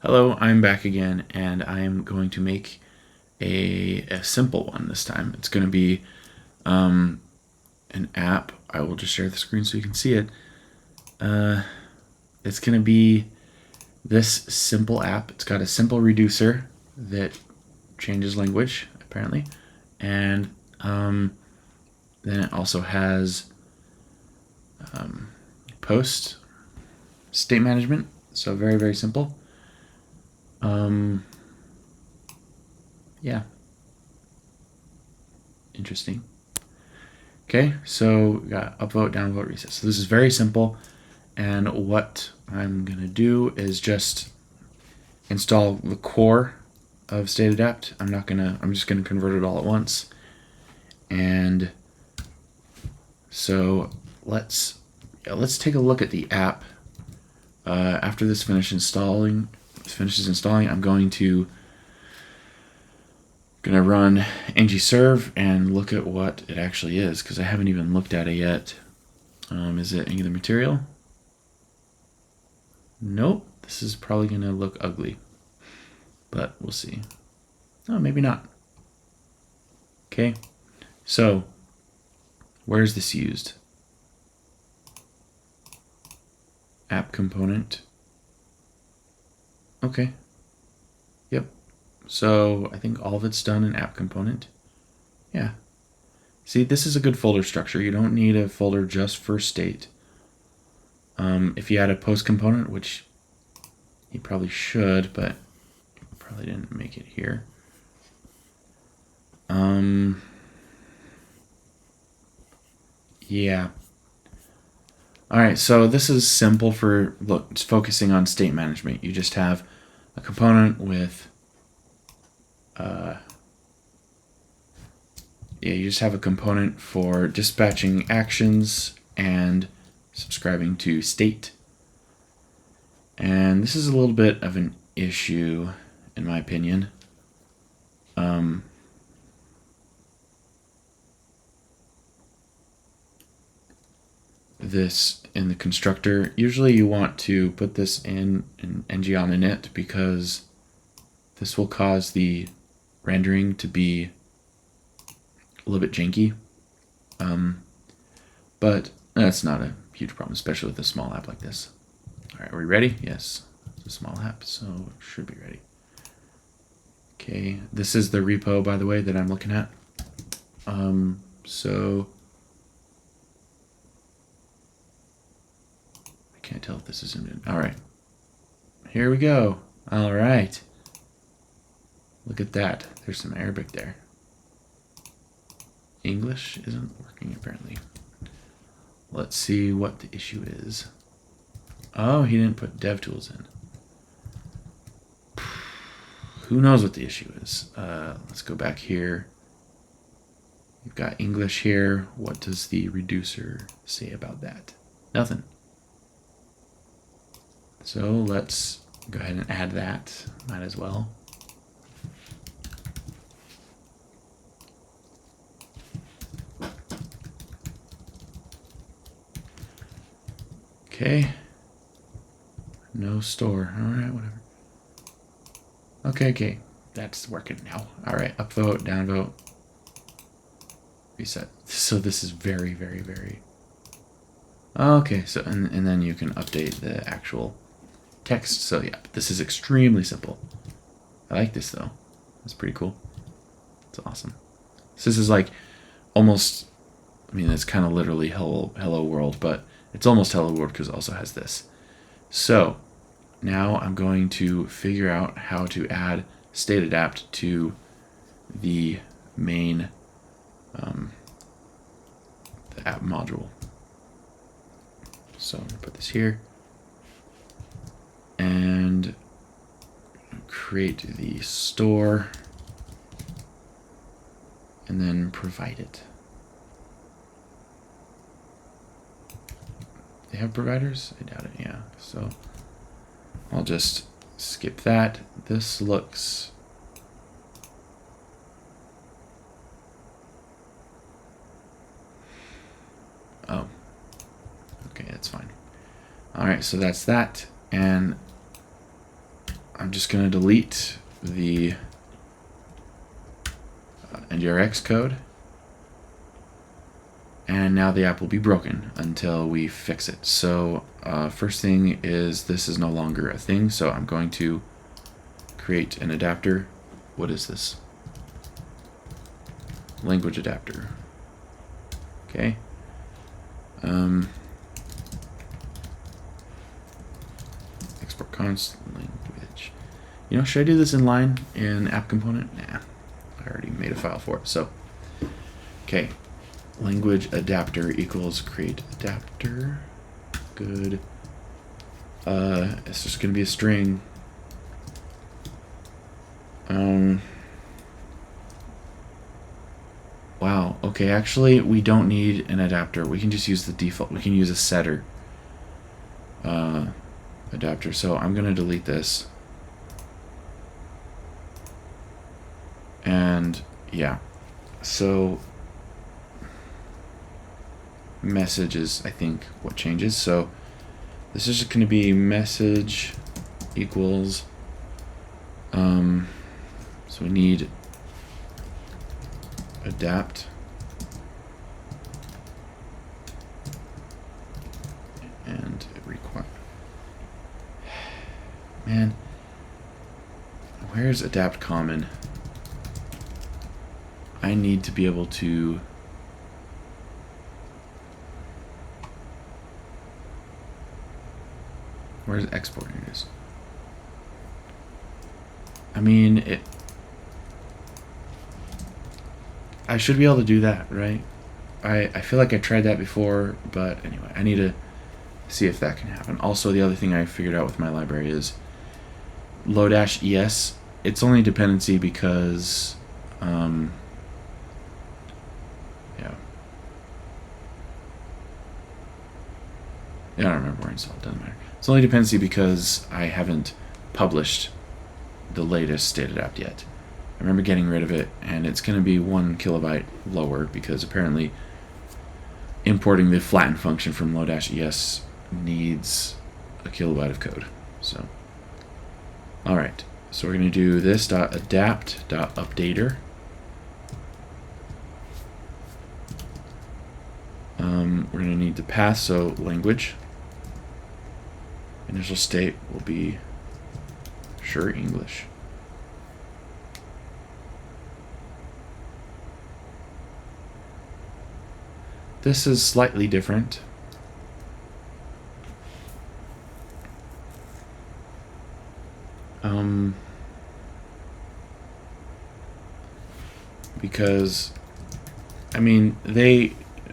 Hello, I'm back again, and I am going to make a simple one this time. It's going to be an app. I will just share the screen so you can see it. It's going to be this simple app. It's got a simple reducer that changes language, apparently, and then it also has post state management. So very, very simple. Yeah. Interesting. Okay, so we got upvote, downvote, reset. So this is very simple, and what I'm gonna do is just install the core of StateAdapt. I'm just gonna convert it all at once. And so let's take a look at the app. After this finishes installing, I'm gonna run ngserve and look at what it actually is, because I haven't even looked at it yet. Is it Angular material? Nope. This is probably gonna look ugly, but we'll see. Oh, maybe not. Okay, so where is this used? App component. Okay. Yep. So I think all of it's done in app component. Yeah. See, this is a good folder structure. You don't need a folder just for state. If you had a post component, which you probably should, but probably didn't make it here. Yeah. All right, so this is simple for, look, it's focusing on state management. You just have a component with, you just have a component for dispatching actions and subscribing to state. And this is a little bit of an issue, in my opinion. This in the constructor, usually you want to put this in ng on init, because this will cause the rendering to be a little bit janky. But that's not a huge problem, especially with a small app like this. All right, are we ready? Yes, it's a small app, so it should be ready. Okay, this is the repo, by the way, that I'm looking at. So I can't tell if this is in. All right, here we go. All right, look at that. There's some Arabic there. English isn't working apparently. Let's see what the issue is. Oh, he didn't put DevTools in. Who knows what the issue is? Let's go back here. We've got English here. What does the reducer say about that? Nothing. So let's go ahead and add that. Might as well. Okay. No store. All right, whatever. Okay. That's working now. All right, upvote, downvote, reset. So this is very, very, very. Okay, so and then you can update the actual text. So yeah, this is extremely simple. I like this though. That's pretty cool. It's awesome. So this is like almost, I mean, it's kind of literally hello world, but it's almost hello world because it also has this. So now I'm going to figure out how to add StateAdapt to the main the app module. So I'm gonna put this here and create the store and then provide it. They have providers? I doubt it, yeah. So I'll just skip that. This looks... Oh. Okay, that's fine. Alright, so that's that. And I'm just going to delete the NgRx code. And now the app will be broken until we fix it. So first thing is this is no longer a thing. So I'm going to create an adapter. What is this? Language adapter. Okay. Export const language. You know, should I do this in line in app component? Nah, I already made a file for it. So, okay. Language adapter equals create adapter. Good. It's just going to be a string. Wow. Okay, actually, we don't need an adapter. We can just use the default. We can use a setter adapter. So I'm going to delete this. And yeah. So message is, I think, what changes. So this is just going to be message equals. So we need adapt and require. Man, where's adapt common? I need to be able to. Where's export? Here it is. I mean, I should be able to do that, right? I feel like I tried that before, but anyway, I need to see if that can happen. Also, the other thing I figured out with my library is low-es. It's only a dependency because, yeah. I don't remember where installed. Doesn't matter. It's only a dependency because I haven't published the latest StateAdapt yet. I remember getting rid of it, and it's going to be 1 kilobyte lower because apparently importing the flatten function from low-es needs a kilobyte of code. So, all right. So we're going to do this .adapt.updater. We're going to need the path, so language. Initial state will be sure English. This is slightly different. Because, I mean,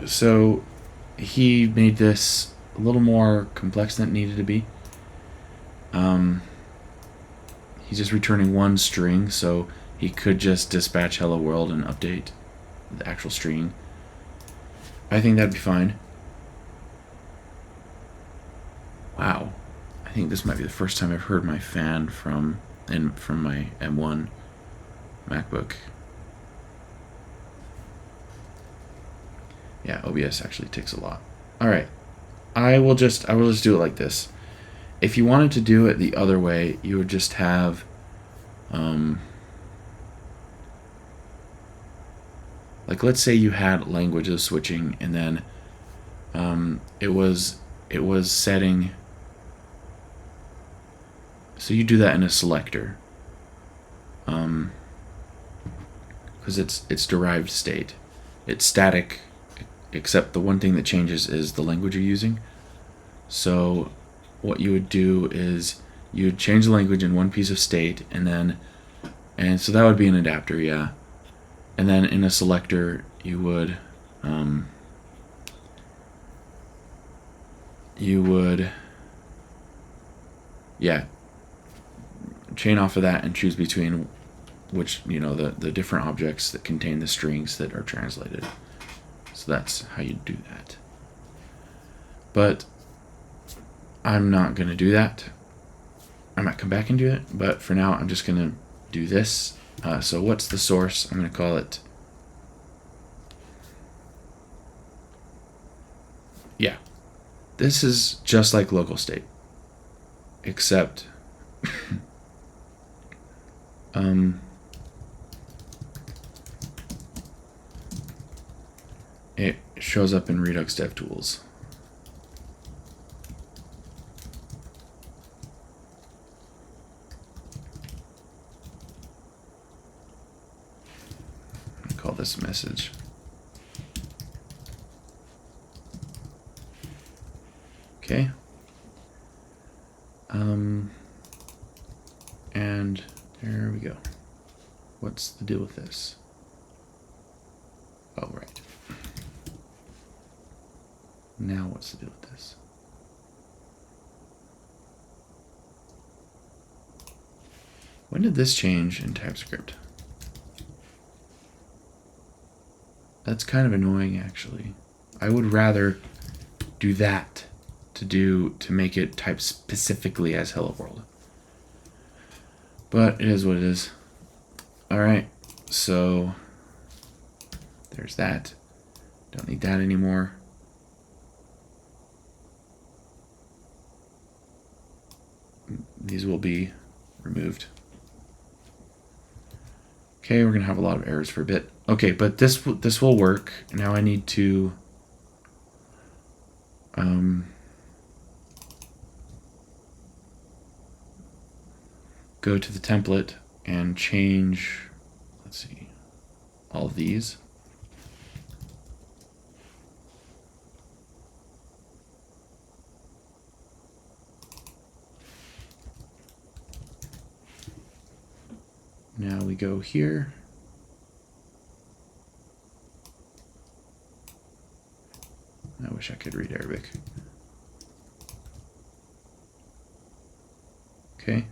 so he made this a little more complex than it needed to be. He's just returning one string, so he could just dispatch hello world and update the actual string. I think that'd be fine. Wow. I think this might be the first time I've heard my fan from my M1 MacBook. Yeah, OBS actually takes a lot. All right. I will just do it like this. If you wanted to do it the other way, you would just have like, let's say you had languages switching, and then it was setting. So you do that in a selector, because it's derived state. It's static, except the one thing that changes is the language you're using. So what you would do is you would change the language in one piece of state, and so that would be an adapter, yeah. And then in a selector, you would yeah, chain off of that and choose between which, the different objects that contain the strings that are translated. So that's how you do that. But I'm not going to do that. I might come back and do it, but for now I'm just going to do this. So what's the source? I'm going to call it, yeah, this is just like local state, except it shows up in Redux DevTools. Call this message. Okay. And there we go. What's the deal with this? Oh, right. Now what's the deal with this? When did this change in TypeScript? That's kind of annoying, actually. I would rather do that to make it type specifically as hello world. But it is what it is. All right, so there's that. Don't need that anymore. These will be removed. Okay, we're gonna have a lot of errors for a bit. Okay, but this will work. Now I need to go to the template and change, let's see, all of these. Now we go here. I wish I could read Arabic. Okay.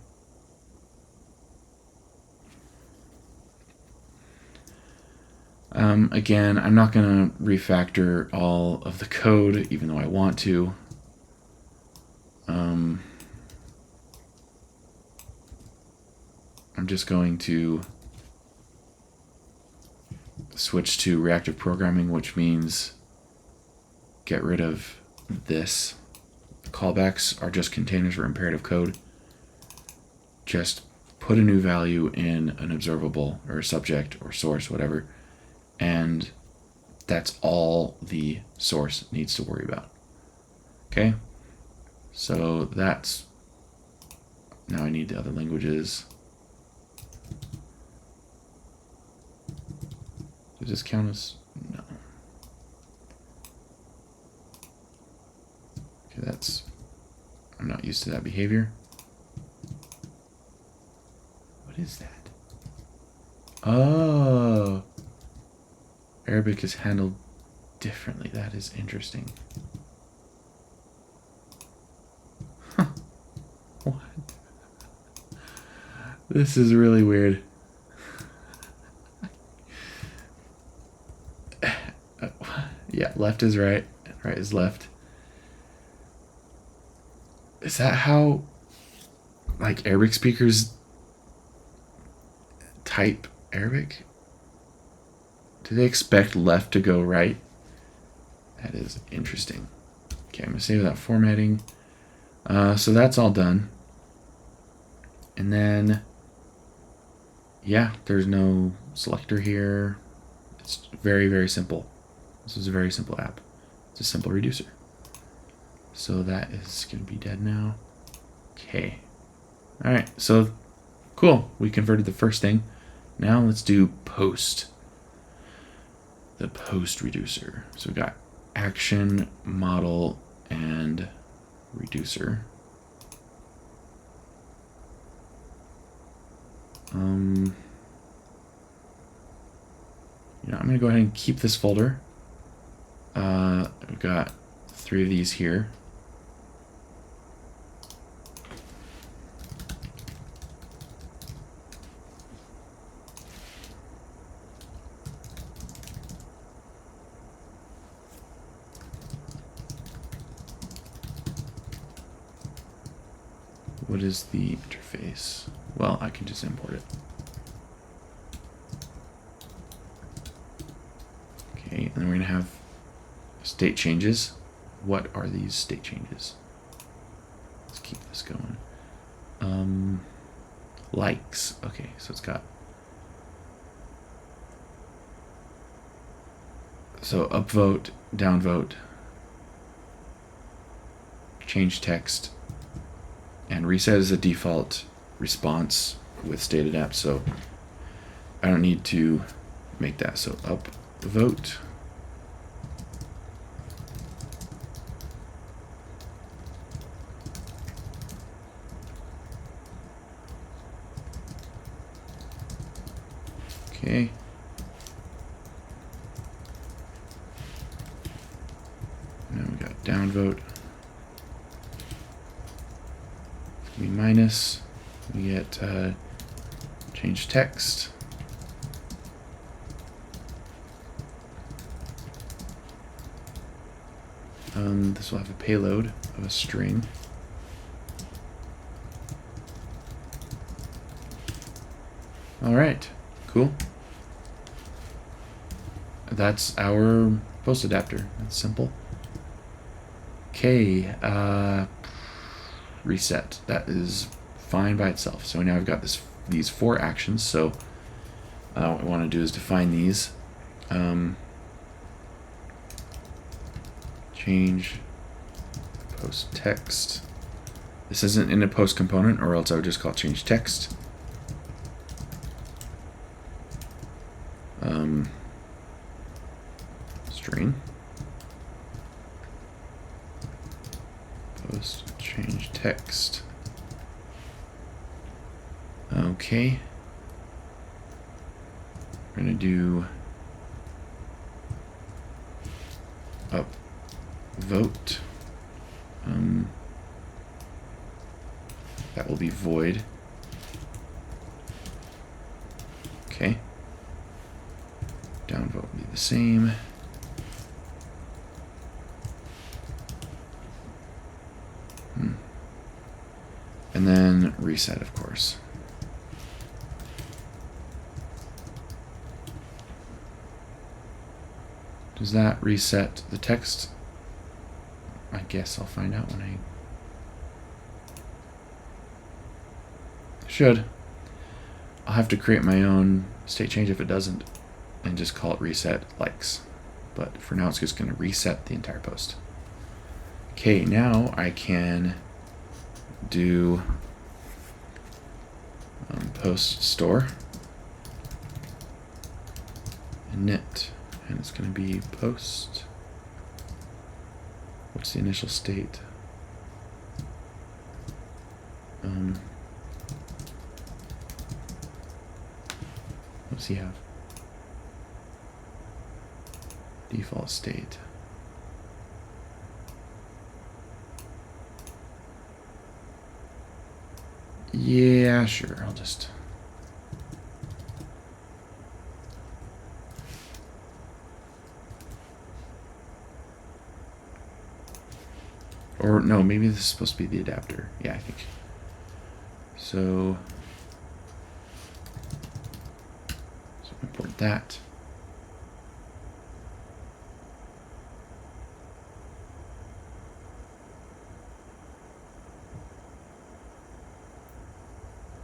Again, I'm not going to refactor all of the code, even though I want to. I'm just going to switch to reactive programming, which means get rid of this. Callbacks are just containers for imperative code. Just put a new value in an observable or a subject or source, whatever, and that's all the source needs to worry about. Okay, so that's, now I need the other languages. Does this count as, no. Okay, that's, I'm not used to that behavior. What is that? Oh, Arabic is handled differently. That is interesting. Huh. What? This is really weird. Yeah, left is right, right is left. Is that how, like, Arabic speakers type Arabic? Do they expect left to go right? That is interesting. Okay, I'm gonna save that formatting. So that's all done. And then, yeah, there's no selector here. It's very, very simple. This is a very simple app. It's a simple reducer. So that is going to be dead now. Okay. All right. So cool. We converted the first thing. Now let's do post. The post reducer. So we got action, model, and reducer. I'm going to go ahead and keep this folder. We've got 3 of these here. What is the interface? Well, I can just import it. Okay, and then we're going to have state changes. What are these state changes? Let's keep this going. likes. Okay, so it's got. So upvote, downvote, change text, and reset is a default response with StateAdapt, so I don't need to make that. So upvote. Okay. Now we got downvote. It's gonna be minus. We get change text. This will have a payload of a string. All right, cool. That's our post adapter. That's simple. Okay, reset. That is fine by itself. So now I've got these 4 actions. So what I want to do is define these. Change post text. This isn't in a post component, or else I would just call it change text. String. Post change text. Okay. We're gonna do upvote. That will be void. Okay. Downvote will be the same. And then reset, of course. Does that reset the text? I guess I'll find out when I should. I'll have to create my own state change if it doesn't, and just call it reset likes. But for now, it's just going to reset the entire post. Okay, now I can do post store init, and it's going to be post. What's the initial state? What does he have? Default state. Yeah, sure. I'll just. Or no, maybe this is supposed to be the adapter. Yeah, I think. So import that.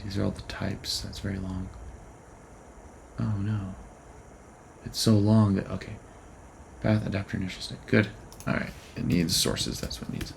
These are all the types. That's very long. Oh no. It's so long that, okay. Path, adapter, initial state. Good. All right. It needs sources. That's what it needs.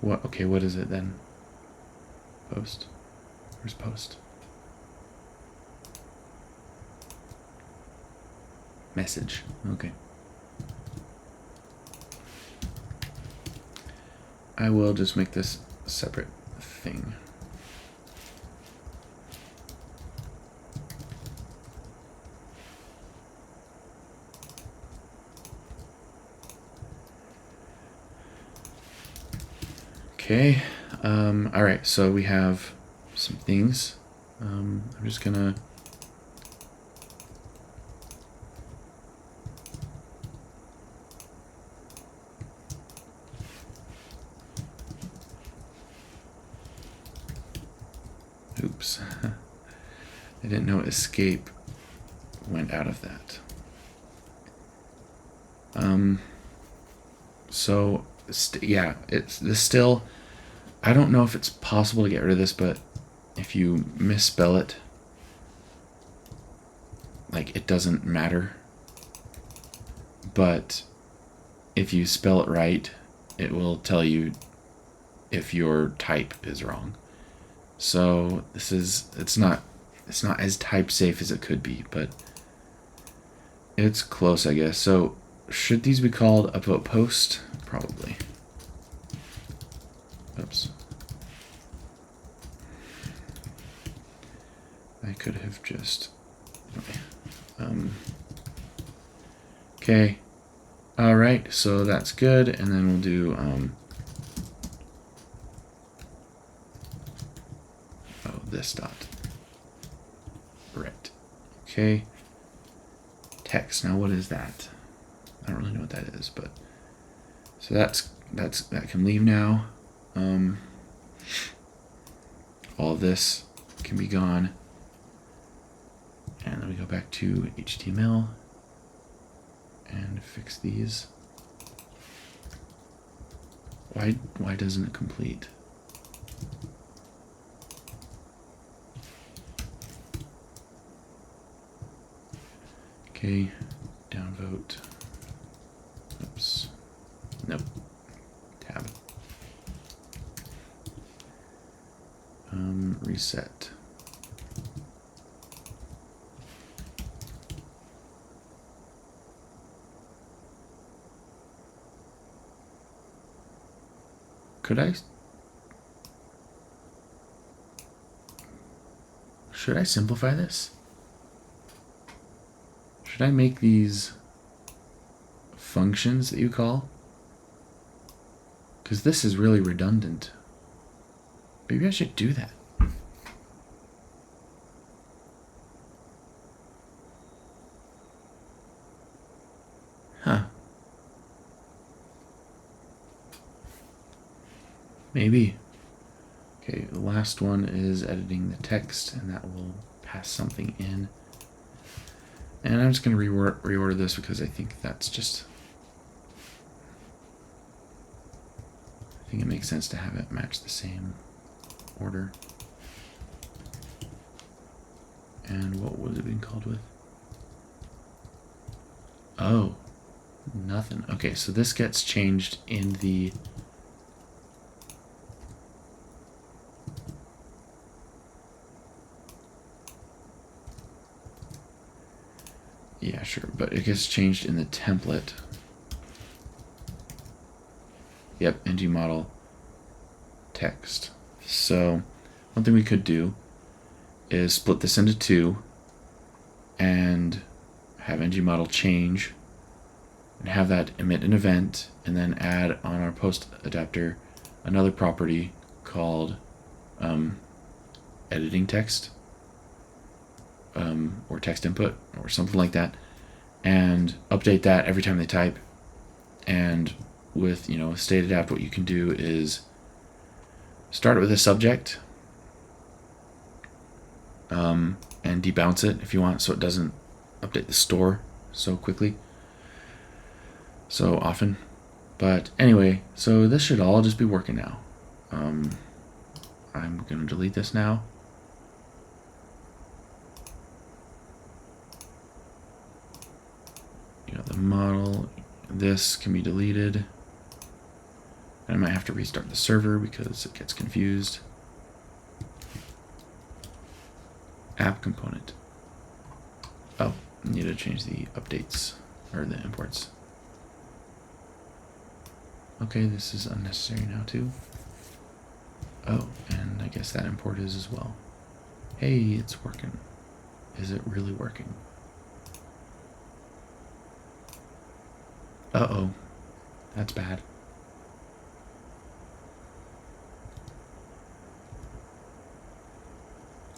What? Okay, what is it then? Post? Where's post? Message. Okay. I will just make this a separate thing. Okay. All right. So we have some things. I'm just gonna. Oops. I didn't know escape went out of that. So, yeah, it's this still. I don't know if it's possible to get rid of this, but if you misspell it, like, it doesn't matter. But if you spell it right, it will tell you if your type is wrong. So it's not as type safe as it could be, but it's close, I guess. So should these be called upvote post? Probably. Oops. I could have just. Okay. All right. So that's good, and then we'll do. This dot. Right. Okay. Text. Now what is that? I don't really know what that is, but so that can leave now. All of this can be gone. And then we go back to HTML and fix these. Why doesn't it complete? Okay, downvote. Oops. Nope. Tab. Reset. Should I simplify this? Should I make these functions that you call? Because this is really redundant. Maybe I should do that. Huh. Maybe. Okay, the last one is editing the text, and that will pass something in. And I'm just going to reorder this because I think that's just... I think it makes sense to have it match the same order. And what was it being called with? Oh, nothing. Okay, so this gets changed in the... Yeah, sure, but it gets changed in the template. Yep, ng model text. So one thing we could do is split this into two and have ng model change and have that emit an event, and then add on our post adapter another property called editing text. Or text input or something like that, and update that every time they type. And with StateAdapt, what you can do is start it with a subject and debounce it if you want, so it doesn't update the store so quickly, so often. But anyway, so this should all just be working now. I'm gonna delete this now. The model, this can be deleted. I might have to restart the server because it gets confused. App component. Oh, I need to change the updates or the imports. Okay, this is unnecessary now too. Oh, and I guess that import is as well. Hey, it's working. Is it really working? Uh-oh. That's bad.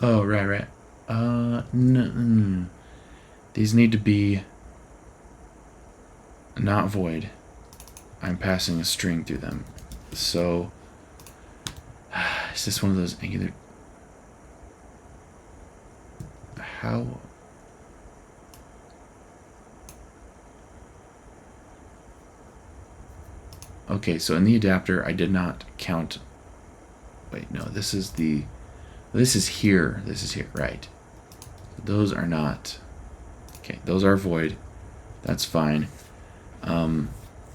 Oh, right. These need to be not void. I'm passing a string through them. So, is this one of those Angular? how? Okay, so in the adapter, I did not count. Wait, no, this is here. This is here, right. Those are not. Okay, those are void. That's fine.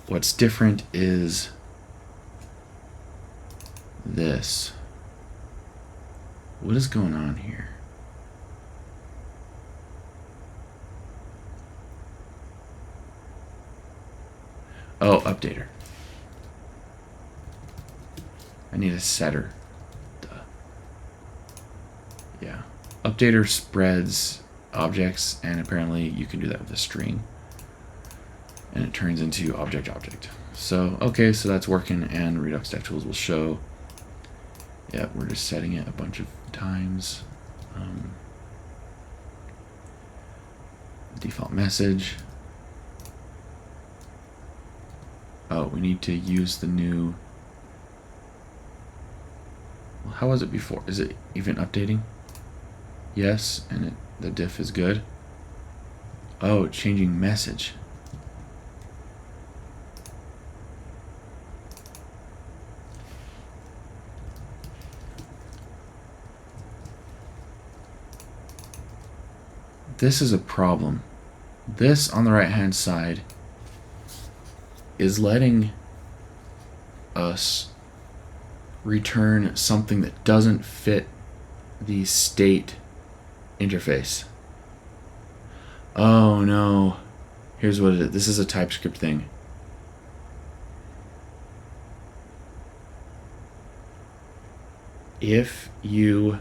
What's different is this. What is going on here? Oh, updater. I need a setter. Duh. Yeah. Updater spreads objects, and apparently you can do that with a string. And it turns into object. So, okay, so that's working, and Redux DevTools will show. Yeah, we're just setting it a bunch of times. Default message. Oh, we need to use the new. Well, how was it before? Is it even updating? Yes, and the diff is good. Oh, changing message. This is a problem. This on the right hand side is letting us return something that doesn't fit the state interface. Oh no. Here's what it is. This is a TypeScript thing. If you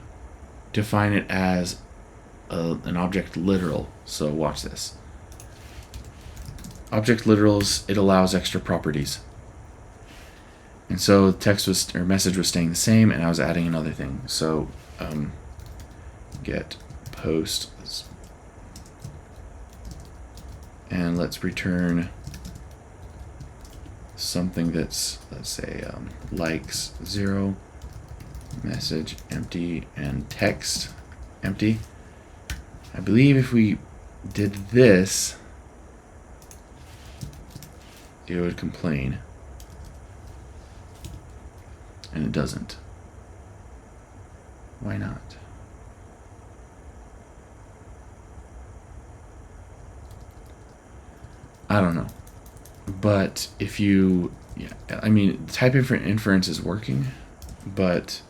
define it as an object literal, so watch this. Object literals, it allows extra properties. And so text was, or message was staying the same, and I was adding another thing. So get post, and let's return something that's, let's say, likes 0, message empty, and text empty. I believe if we did this, it would complain. And it doesn't. Why not? I don't know. But if you, yeah, I mean, type inference is working, but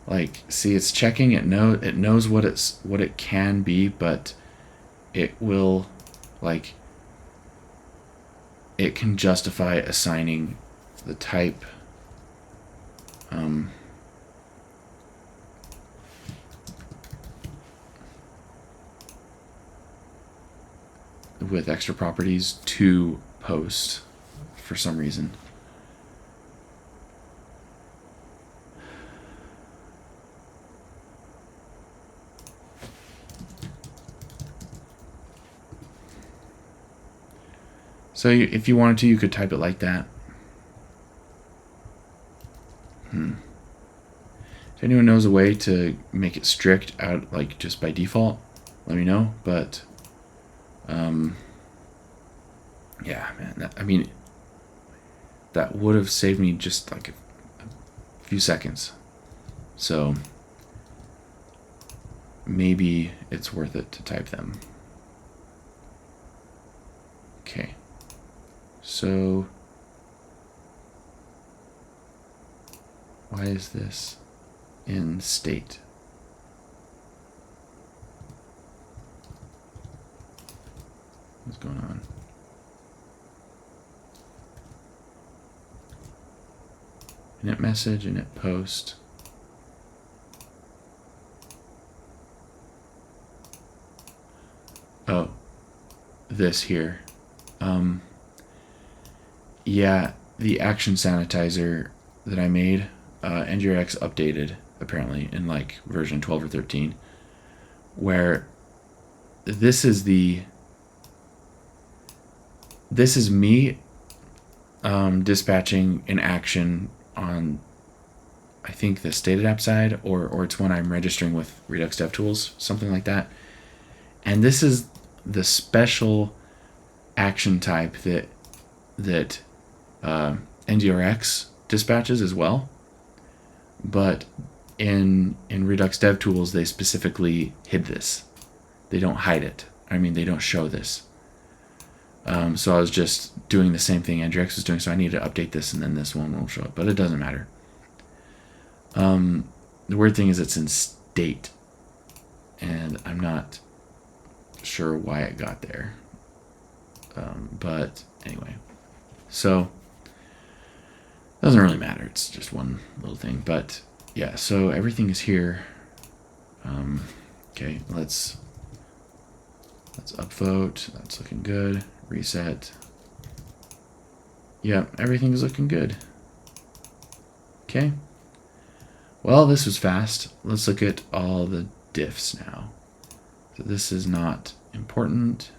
like, see, it's checking. It knows what it can be, but it will, like, it can justify assigning the type. With extra properties to post for some reason. So if you wanted to, you could type it like that. If anyone knows a way to make it strict out, like just by default, let me know. But yeah, man, I mean, that would have saved me just like a few seconds. So maybe it's worth it to type them. Okay. So why is this in state? What's going on? Init message, init post. Oh, this here. Yeah, the action sanitizer that I made, NgRx updated apparently in like version 12 or 13, where this is me dispatching an action on I think the StateAdapt side, or it's when I'm registering with Redux DevTools, something like that. And this is the special action type that NgRx dispatches as well. But in Redux DevTools, they specifically hid this. They don't hide it. I mean, they don't show this. So I was just doing the same thing NgRx was doing, so I need to update this, and then this one won't show up. But it doesn't matter. The weird thing is it's in state, and I'm not sure why it got there. But anyway, so it doesn't really matter. It's just one little thing. But yeah, so everything is here. Okay, let's upvote. That's looking good. Reset. Yep, everything is looking good. Okay. Well, this was fast. Let's look at all the diffs now. So this is not important.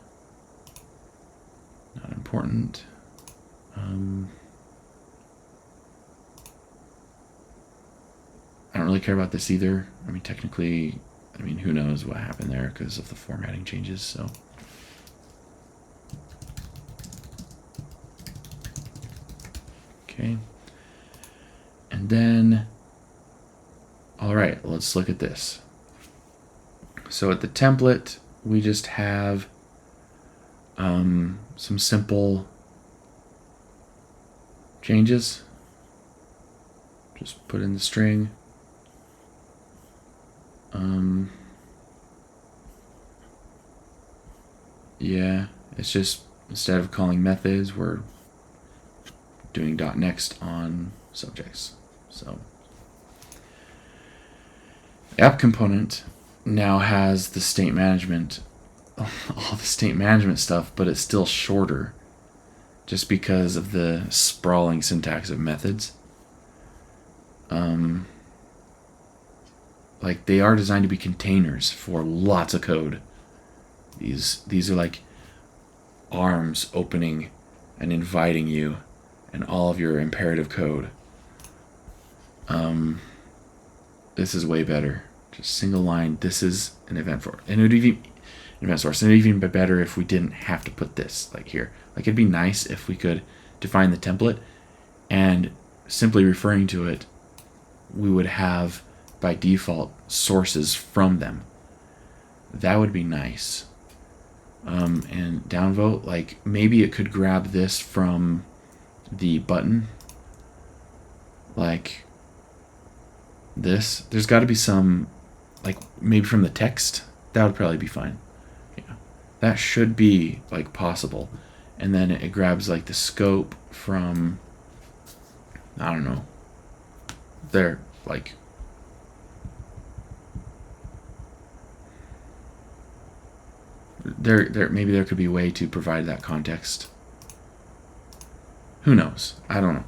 Not important. I don't really care about this either. I mean, technically, who knows what happened there because of the formatting changes, so. Okay. And then, all right, let's look at this. So at the template, we just have some simple changes. Just put in the string. Yeah, it's just instead of calling methods, we're doing .next on subjects. So the app component now has the state management, all the state management stuff, but it's still shorter just because of the sprawling syntax of methods. Like they are designed to be containers for lots of code. These are like arms opening and inviting you and all of your imperative code. This is way better. Just single line. This is an event for, and it would even event source. And it'd even be better if we didn't have to put this like here. Like it'd be nice if we could define the template and simply referring to it, we would have by default sources from them. That would be nice. And downvote, like maybe it could grab this from the button, like this. There's got to be some, like maybe from the text. That would probably be fine. Yeah, that should be like possible. And then it grabs like the scope from, I don't know, there, like there maybe there could be a way to provide that context. Who knows? I don't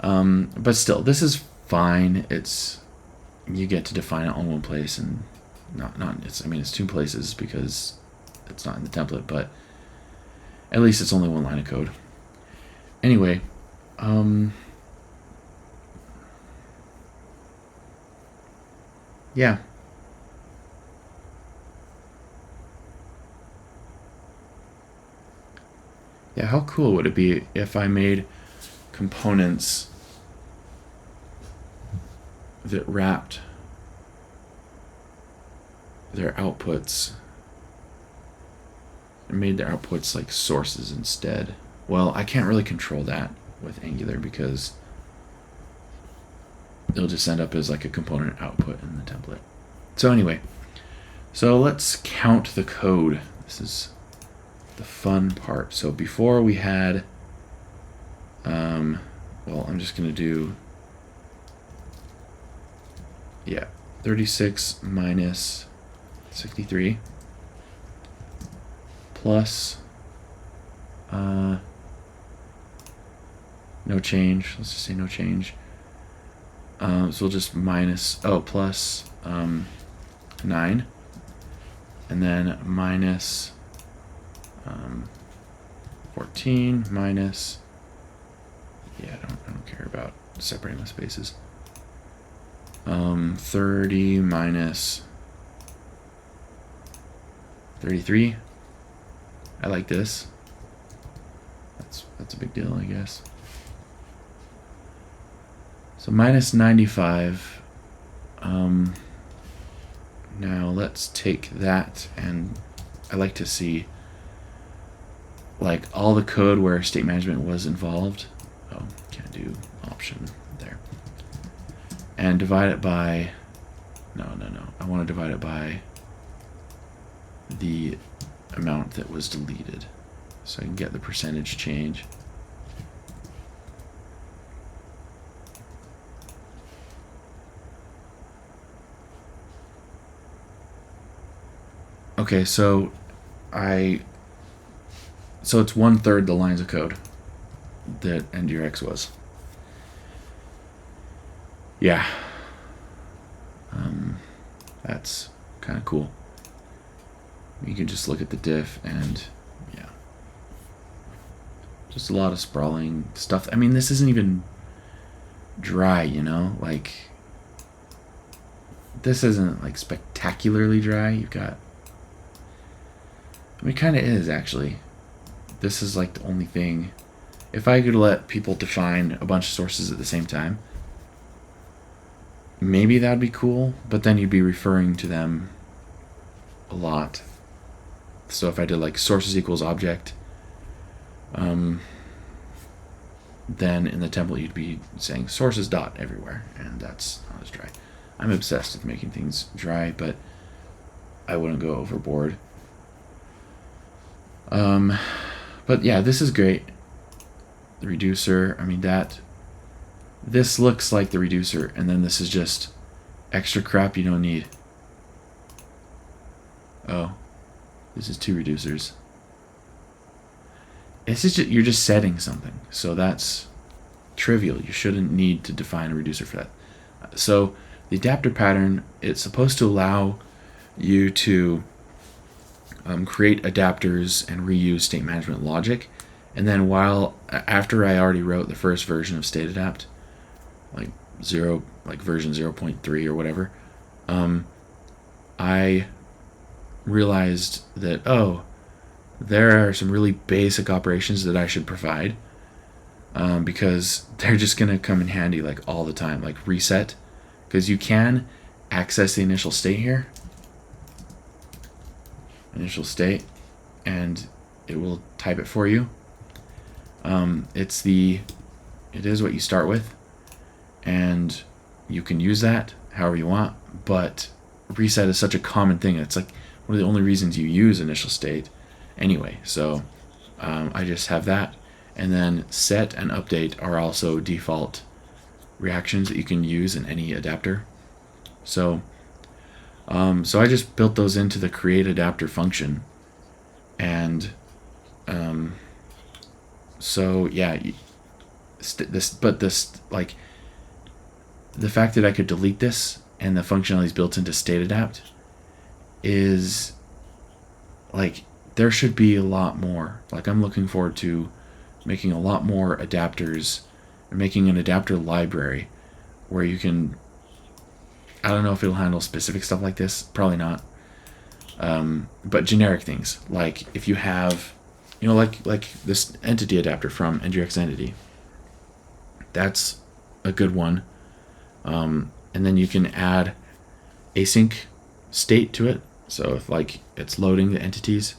know. But still, this is fine. It's, you get to define it all in one place, and not it's, I mean, it's two places because it's not in the template, but at least it's only one line of code. Anyway, yeah. Yeah, how cool would it be if I made components that wrapped their outputs and made their outputs like sources instead? Well, I can't really control that with Angular because it'll just end up as like a component output in the template. So anyway, so let's count the code. This is the fun part. So before we had, well, I'm just going to do, yeah, 36 minus 63 plus, no change. Let's just say no change. So we'll just minus, plus 9, and then minus 14 minus, yeah, I don't care about separating the spaces. 30 minus 33. I like this. That's a big deal, I guess. So minus 95. Now let's take that, and I like to see like all the code where state management was involved. Oh, can't do option there. And divide it by, no. I want to divide it by the amount that was deleted, so I can get the percentage change. Okay, so it's 1/3 the lines of code that NgRx was. Yeah. That's kind of cool. You can just look at the diff and yeah. Just a lot of sprawling stuff. I mean, this isn't even dry, you know? Like, this isn't like spectacularly dry. You've got, I mean, it kind of is actually. This is like the only thing. If I could let people define a bunch of sources at the same time, maybe that'd be cool, but then you'd be referring to them a lot. So if I did like sources equals object, then in the template you'd be saying sources dot everywhere, and that's not as dry. I'm obsessed with making things dry, but I wouldn't go overboard. But yeah, this is great. The reducer, I mean, this looks like the reducer, and then this is just extra crap you don't need. Oh, this is 2 reducers. It's just, you're just setting something, so that's trivial. You shouldn't need to define a reducer for that. So the adapter pattern, it's supposed to allow you to create adapters and reuse state management logic. And then after I already wrote the first version of StateAdapt, like version 0.3 or whatever, I realized that, oh, there are some really basic operations that I should provide, because they're just going to come in handy like all the time, like reset, because you can access the initial state here, initial state, and it will type it for you. It is what you start with, and you can use that however you want, but reset is such a common thing. It's like one of the only reasons you use initial state anyway. So I just have that, and then set and update are also default reactions that you can use in any adapter. So so I just built those into the create adapter function, and so yeah, like the fact that I could delete this and the functionality is built into StateAdapt is like, there should be a lot more. Like, I'm looking forward to making a lot more adapters, and making an adapter library where you can, I don't know if it'll handle specific stuff like this, probably not, but generic things, like if you have, you know, like this entity adapter from NgRx entity, that's a good one. And then you can add async state to it, so if like it's loading the entities.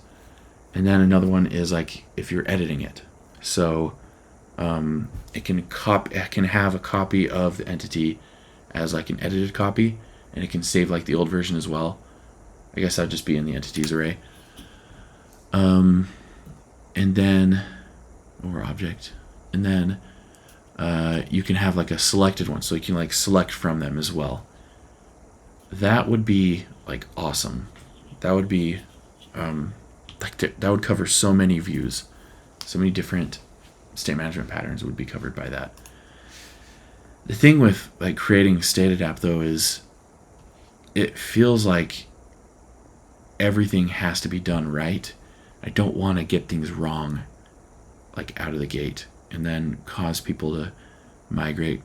And then another one is like if you're editing it, so it can have a copy of the entity as like an edited copy, and it can save like the old version as well. I guess that'd just be in the entities array. And then, or object, and then you can have like a selected one, so you can like select from them as well. That would be like awesome. That would be that would cover so many views, so many different state management patterns would be covered by that. The thing with like creating StateAdapt though is it feels like everything has to be done right. I don't want to get things wrong like out of the gate and then cause people to migrate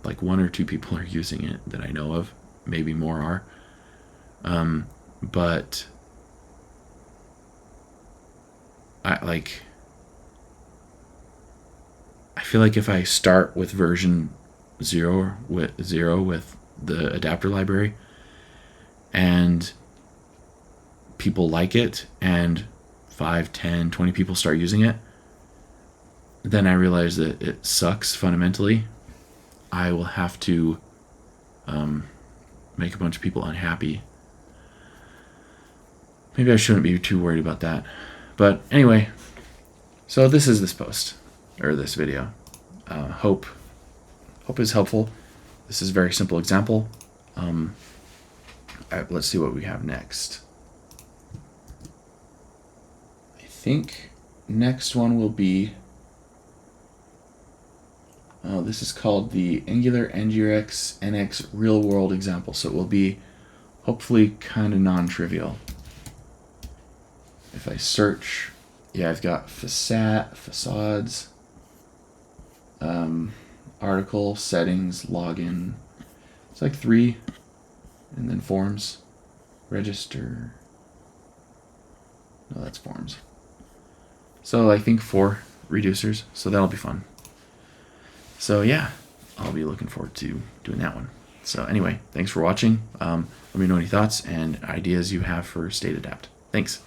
Like 1 or 2 people are using it that I know of. Maybe more are. But I feel like if I start with version 0 with the adapter library, and people like it, and 5, 10, 20 people start using it, then I realize that it sucks fundamentally. I will have to make a bunch of people unhappy. Maybe I shouldn't be too worried about that. But anyway, so this is this post, or this video. Hope is helpful. This is a very simple example. Let's see what we have next. I think next one will be, this is called the Angular NgRx NX real world example. So it will be hopefully kind of non-trivial. If I search, yeah, I've got facades, article, settings, login. It's like 3, and then forms, register. No, that's forms. So I think 4 reducers, so that'll be fun. So yeah, I'll be looking forward to doing that one. So anyway, thanks for watching. Let me know any thoughts and ideas you have for StateAdapt. Thanks.